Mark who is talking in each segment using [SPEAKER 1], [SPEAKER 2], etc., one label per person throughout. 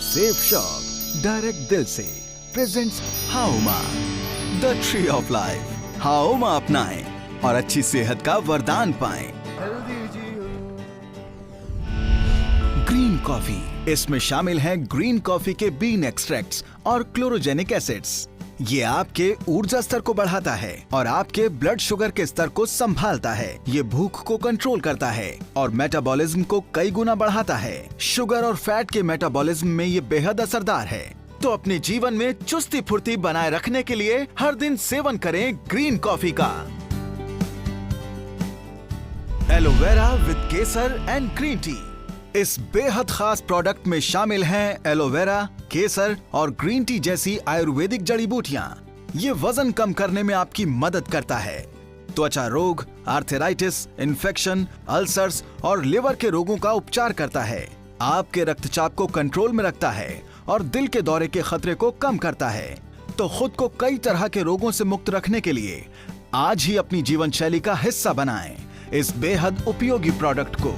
[SPEAKER 1] Safe shop direct दिल से presents Haoma the tree of life. Haoma अपनाएं और अच्छी सेहत का वरदान पाएं। ग्रीन कॉफी, इसमें शामिल हैं ग्रीन कॉफी के बीन एक्सट्रैक्ट्स और क्लोरोजेनिक एसिड्स। ये आपके ऊर्जा स्तर को बढ़ाता है और आपके ब्लड शुगर के स्तर को संभालता है। ये भूख को कंट्रोल करता है और मेटाबॉलिज्म को कई गुना बढ़ाता है। शुगर और फैट के मेटाबॉलिज्म में ये बेहद असरदार है। तो अपने जीवन में चुस्ती फुर्ती बनाए रखने के लिए हर दिन सेवन करें ग्रीन कॉफी का। Aloe vera with Kesar and green tea. इस बेहद खास प्रोडक्ट में शामिल हैं एलोवेरा, केसर और ग्रीन टी जैसी आयुर्वेदिक जड़ी बूटियां। ये वजन कम करने में आपकी मदद करता है। त्वचा रोग, आर्थराइटिस, इन्फेक्शन, अल्सर्स और लिवर के रोगों का उपचार करता है। आपके रक्तचाप को कंट्रोल में रखता है और दिल के दौरे के खतरे को कम करता है। तो खुद को कई तरह के रोगों से मुक्त रखने के लिए आज ही अपनी जीवन शैली का हिस्सा बनाएं इस बेहद उपयोगी प्रोडक्ट को।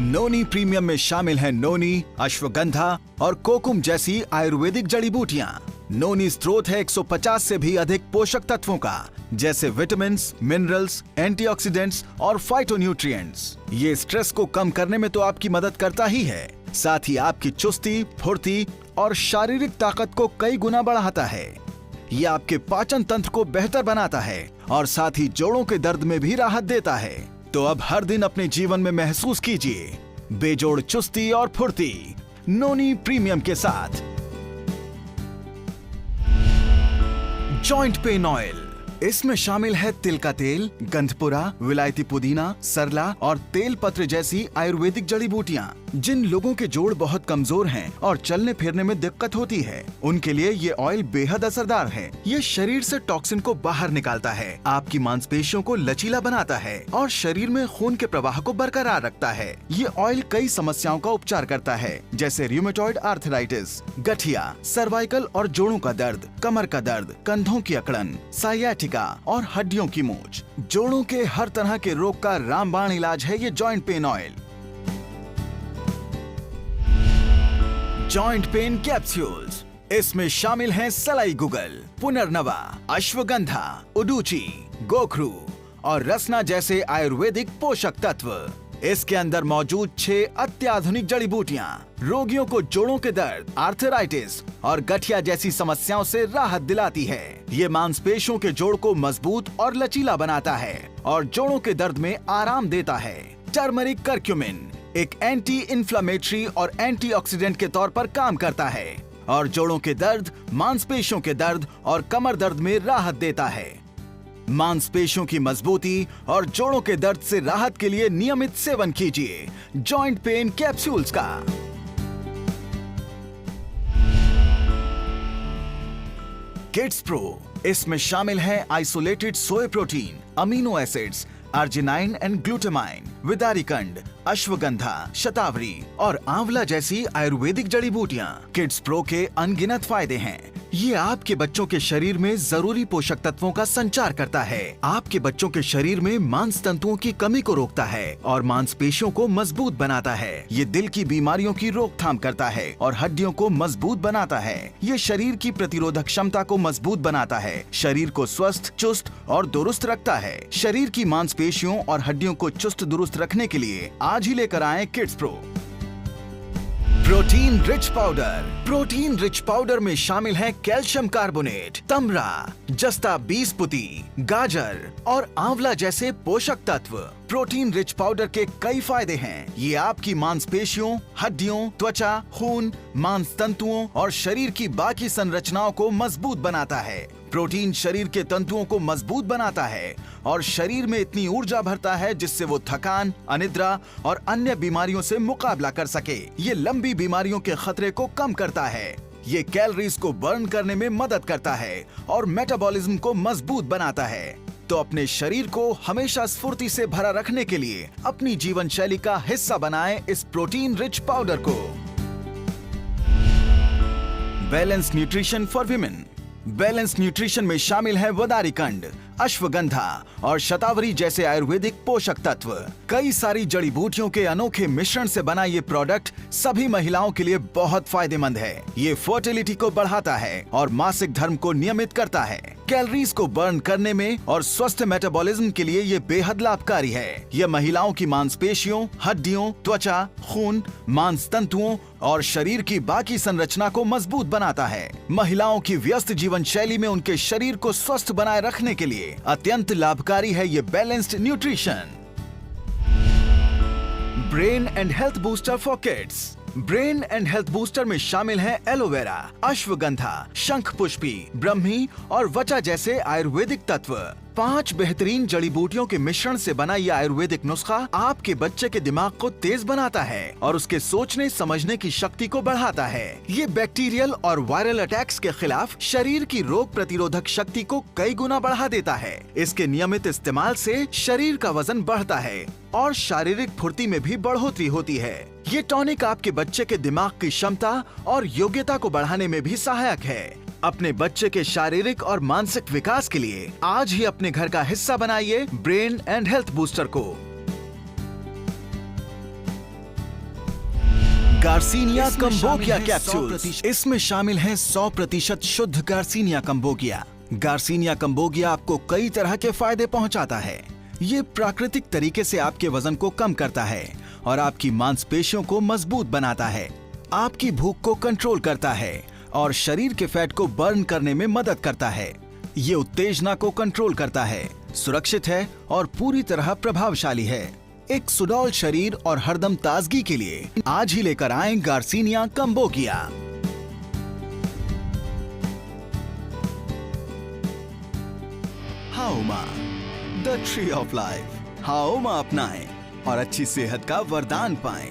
[SPEAKER 1] नोनी प्रीमियम में शामिल है नोनी, अश्वगंधा और कोकुम जैसी आयुर्वेदिक जड़ी बूटियां। नोनी स्रोत है 150 से भी अधिक पोषक तत्वों का, जैसे विटामिन्स, मिनरल्स, एंटीऑक्सीडेंट्स और फाइटोन्यूट्रिएंट्स। ये स्ट्रेस को कम करने में तो आपकी मदद करता ही है, साथ ही आपकी चुस्ती, फुर्ती और शारीरिक ताकत को कई गुना बढ़ाता है। ये आपके पाचन तंत्र को बेहतर बनाता है और साथ ही जोड़ों के दर्द में भी राहत देता है। तो अब हर दिन अपने जीवन में महसूस कीजिए बेजोड़ चुस्ती और फुर्ती नोनी प्रीमियम के साथ। जॉइंट पेन ऑयल, इसमें शामिल है तिल का तेल, गंधपुरा, विलायती पुदीना, सरला और तेल पत्र जैसी आयुर्वेदिक जड़ी बूटियां। जिन लोगों के जोड़ बहुत कमजोर हैं और चलने फिरने में दिक्कत होती है, उनके लिए ये ऑयल बेहद असरदार है। ये शरीर से टॉक्सिन को बाहर निकालता है, आपकी मांसपेशियों को लचीला बनाता है और शरीर में खून के प्रवाह को बरकरार रखता है। ये ऑयल कई समस्याओं का उपचार करता है, जैसे रूमेटॉइड आर्थराइटिस, गठिया, सर्वाइकल और जोड़ों का दर्द, कमर का दर्द, कंधों की अकड़न, साइयाटिका और हड्डियों की मूंछ। जोड़ों के हर तरह के रोग का रामबाण इलाज है ये joint pain oil. Joint pain capsules, इसमें शामिल हैं सलाई गुगल, पुनर्नवा, अश्वगंधा, उडुची, गोखरू और रसना जैसे आयुर्वेदिक पोषक तत्व। इसके अंदर मौजूद 6 अत्याधुनिक जड़ी बूटियां रोगियों को जोड़ों के दर्द, आर्थराइटिस और गठिया जैसी समस्याओं से राहत दिलाती है। ये मांसपेशियों के जोड़ को मजबूत और लचीला बनाता है और जोड़ों के दर्द में आराम देता है। टर्मरिक करक्यूमिन एक एंटी इन्फ्लेमेटरी और एंटीऑक्सीडेंट के तौर पर काम करता है और जोड़ों के दर्द, मांसपेशियों के दर्द और कमर दर्द में राहत देता है। मांसपेशियों की मजबूती और जोड़ों के दर्द से राहत के लिए नियमित सेवन कीजिए जॉइंट पेन कैप्सूल्स का। किड्स प्रो, इसमें शामिल है isolated soy protein, amino acids, arginine and glutamine, विदारिकंड, अश्वगंधा, शतावरी और आंवला जैसी आयुर्वेदिक जड़ी बूटियां। किड्स प्रो के अनगिनत फायदे हैं। ये आपके बच्चों के शरीर में जरूरी पोषक तत्वों का संचार करता है, आपके बच्चों के शरीर में मांस तंतुओं की कमी को रोकता है और मांसपेशियों को मजबूत बनाता है। ये दिल की बीमारियों की रोकथाम करता है और हड्डियों को मजबूत बनाता है। ये शरीर की प्रतिरोधक क्षमता को मजबूत बनाता है, शरीर को स्वस्थ, चुस्त और दुरुस्त रखता है। शरीर की मांसपेशियों और हड्डियों को चुस्त दुरुस्त रखने के लिए आज ही लेकर आएं kids pro. Protein rich powder, protein rich powder में शामिल है कैल्शियम कार्बोनेट, तमरा, जस्ता बीसपुती, गाजर और आंवला जैसे पोषक तत्व। प्रोटीन रिच पाउडर के कई फायदे हैं। ये आपकी मांसपेशियों, हड्डियों, त्वचा, खून, मांस तंतुओं और शरीर की बाकी संरचनाओं को मजबूत बनाता है। प्रोटीन शरीर के तंतुओं को मजबूत बनाता है और शरीर में इतनी ऊर्जा भरता है जिससे वो थकान, अनिद्रा और अन्य बीमारियों से मुकाबला कर सके। ये लंबी बीमारियों के खतरे को कम करता है। ये कैलोरीज को बर्न करने में मदद करता है और मेटाबॉलिज्म को मजबूत बनाता है। तो अपने शरीर को हमेशा स्फूर्ति से भरा रखने के लिए अपनी जीवन शैली का हिस्सा बनाएं इस प्रोटीन रिच पाउडर को। Balance nutrition for women, balance nutrition में शामिल है वदारिकंड, अश्वगंधा और शतावरी जैसे आयुर्वेदिक पोषक तत्व। कई सारी जड़ी बूटियों के अनोखे मिश्रण से बना ये प्रोडक्ट सभी महिलाओं के लिए बहुत फायदेमंद है। ये फर्टिलिटी को बढ़ाता है और मासिक धर्म को नियमित करता है। कैलोरीज को बर्न करने में और स्वस्थ मेटाबॉलिज्म के लिए ये बेहद लाभकारी है। यह महिलाओं की मांसपेशियों, हड्डियों, त्वचा, खून, मांस तंतुओं और शरीर की बाकी संरचना को मजबूत बनाता है। महिलाओं की व्यस्त जीवन शैली में उनके शरीर को स्वस्थ बनाए रखने के लिए अत्यंत लाभकारी है ये balanced nutrition. Brain and health booster for kids. Brain and health booster में शामिल है एलोवेरा, अश्वगंधा, शंख पुष्पी, ब्रह्मी और वचा जैसे आयुर्वेदिक तत्व। 5 बेहतरीन जड़ी बूटियों के मिश्रण से बना यह आयुर्वेदिक नुस्खा आपके बच्चे के दिमाग को तेज बनाता है और उसके सोचने समझने की शक्ति को बढ़ाता है। ये बैक्टीरियल और वायरल अटैक्स के खिलाफ शरीर की रोग प्रतिरोधक शक्ति को कई गुना बढ़ा देता है। इसके नियमित इस्तेमाल से शरीर का वजन बढ़ता है और शारीरिक फुर्ती में भी बढ़ोतरी होती है। ये टॉनिक आपके बच्चे के दिमाग की क्षमता और योग्यता को बढ़ाने में भी सहायक है। अपने बच्चे के शारीरिक और मानसिक विकास के लिए आज ही अपने घर का हिस्सा बनाइए ब्रेन एंड हेल्थ बूस्टर को। Garcinia cambogia capsules. इसमें शामिल है 100% शुद्ध गार्सिनिया कंबोगिया। गार्सिनिया कंबोगिया आपको कई तरह के फायदे पहुंचाता है। ये प्राकृतिक तरीके से आपके वजन को कम करता है और आपकी मांसपेशियों को मजबूत बनाता है। आपकी भूख को कंट्रोल करता है और शरीर के फैट को बर्न करने में मदद करता है। ये उत्तेजना को कंट्रोल करता है, सुरक्षित है और पूरी तरह प्रभावशाली है। एक सुडौल शरीर और हरदम ताजगी के लिए आज ही लेकर आएं garcinia cambogia. Haoma, the tree of life. Haoma अपनाएं और अच्छी सेहत का वरदान पाएं।